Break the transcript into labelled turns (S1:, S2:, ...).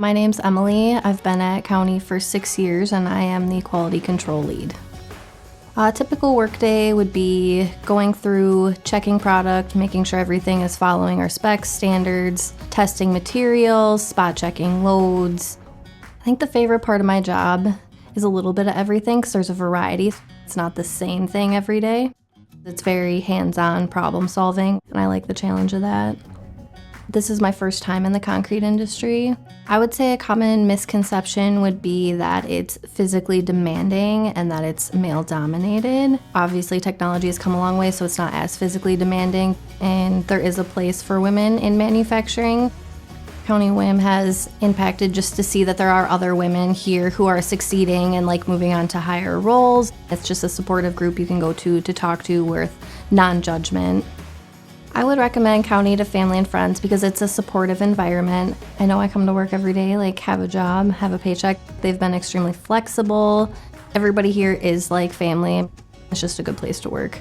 S1: My name's Emily. I've been at County for 6 years and I am the quality control lead. A typical workday would be going through, checking product, making sure everything is following our specs, standards, testing materials, spot checking loads. I think the favorite part of my job is a little bit of everything because there's a variety. It's not the same thing every day. It's very hands-on problem solving and I like the challenge of that. This is my first time in the concrete industry. I would say a common misconception would be that it's physically demanding and that it's male-dominated. Obviously, technology has come a long way, so it's not as physically demanding, and there is a place for women in manufacturing. County WIM has impacted just to see that there are other women here who are succeeding and moving on to higher roles. It's just a supportive group you can go to talk to with non-judgment. I would recommend County to family and friends because it's a supportive environment. I know I come to work every day, have a job, have a paycheck. They've been extremely flexible. Everybody here is like family. It's just a good place to work.